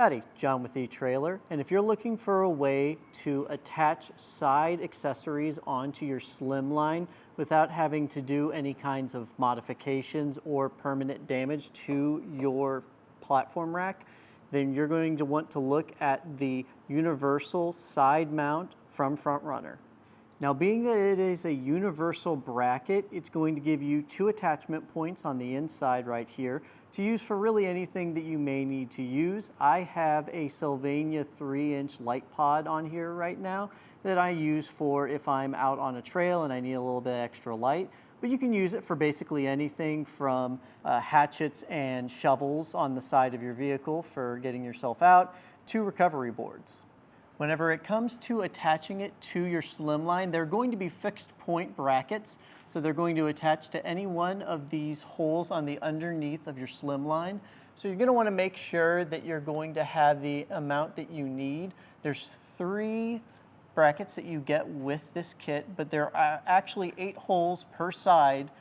Howdy, John with etrailer, and if you're looking for a way to attach side accessories onto your Slimline without having to do any kinds of modifications or permanent damage to your platform rack, then you're going to want to look at the universal side mount from Front Runner. Now, being that it is a universal bracket, it's going to give you 2 attachment points on the inside right here to use for really anything that you may need to use. I have a SYLVANIA 3-inch light pod on here right now that I use for if I'm out on a trail and I need a little bit extra light. But you can use it for basically anything from hatchets and shovels on the side of your vehicle for getting yourself out to recovery boards. Whenever it comes to attaching it to your Slimline, they're going to be fixed point brackets. So they're going to attach to any one of these holes on the underneath of your Slimline. So you're going to want to make sure that you're going to have the amount that you need. There's 3 brackets that you get with this kit, but there are actually 8 holes per side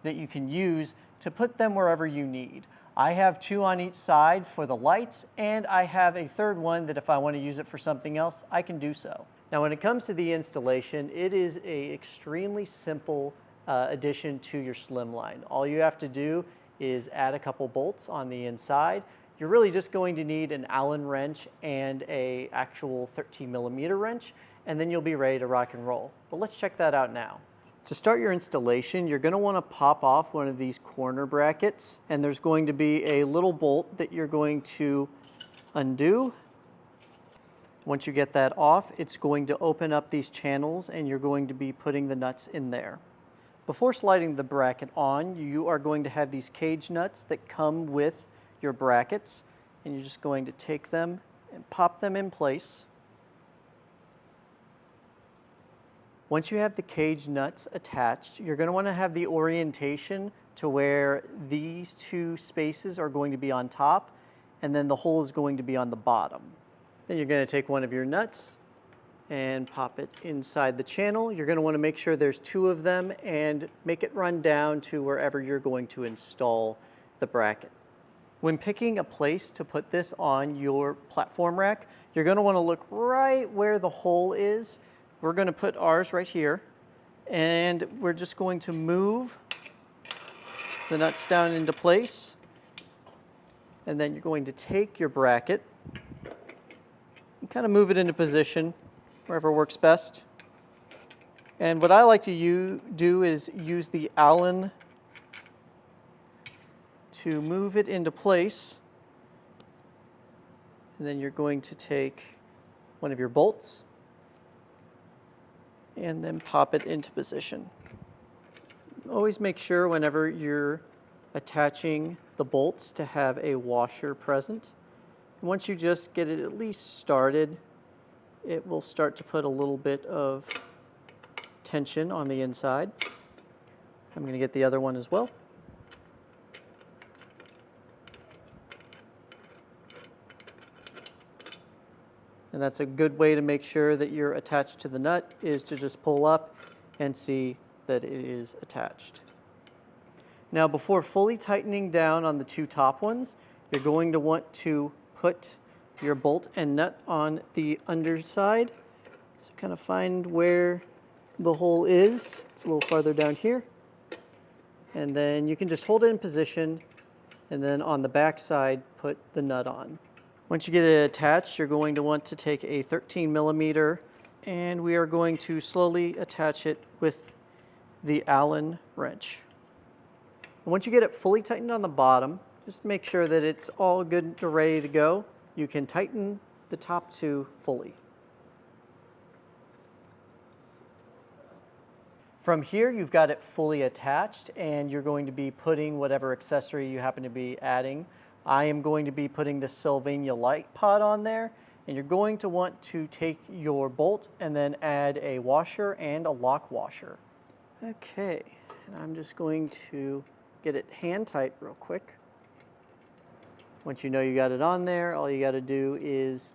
that you can use to put them wherever you need. I have 2 on each side for the lights, and I have a 3rd one that if I want to use it for something else, I can do so. Now, when it comes to the installation, it is an extremely simple addition to your Slimline. All you have to do is add a couple bolts on the inside. You're really just going to need an Allen wrench and an actual 13mm wrench, and then you'll be ready to rock and roll. But let's check that out now. To start your installation, you're going to want to pop off one of these corner brackets, and there's going to be a little bolt that you're going to undo. Once you get that off, it's going to open up these channels and you're going to be putting the nuts in there. Before sliding the bracket on, you are going to have these cage nuts that come with your brackets, and you're just going to take them and pop them in place. Once you have the cage nuts attached, you're going to want to have the orientation to where these 2 spaces are going to be on top, and then the hole is going to be on the bottom. Then you're going to take one of your nuts and pop it inside the channel. You're going to want to make sure there's 2 of them and make it run down to wherever you're going to install the bracket. When picking a place to put this on your platform rack, you're going to want to look right where the hole is. We're going to put ours right here, and we're just going to move the nuts down into place, and then you're going to take your bracket and kind of move it into position wherever works best. And what I like to do is use the Allen to move it into place, and then you're going to take one of your bolts and then pop it into position. Always make sure whenever you're attaching the bolts to have a washer present. And once you just get it at least started, it will start to put a little bit of tension on the inside. I'm going to get the other one as well. And that's a good way to make sure that you're attached to the nut, is to just pull up and see that it is attached. Now, before fully tightening down on the 2 top ones, you're going to want to put your bolt and nut on the underside. So kind of find where the hole is. It's a little farther down here. And then you can just hold it in position, and then on the back side, put the nut on. Once you get it attached, you're going to want to take a 13mm, and we are going to slowly attach it with the Allen wrench. And once you get it fully tightened on the bottom, just make sure that it's all good and ready to go. You can tighten the top 2 fully. From here, you've got it fully attached, and you're going to be putting whatever accessory you happen to be adding. I am going to be putting the SYLVANIA light pod on there, and you're going to want to take your bolt and then add a washer and a lock washer. Okay, and I'm just going to get it hand tight real quick. Once you know you got it on there, all you got to do is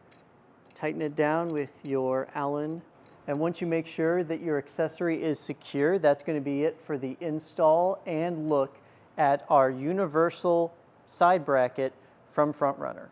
tighten it down with your Allen. And once you make sure that your accessory is secure, that's going to be it for the install and look at our universal side bracket from Front Runner.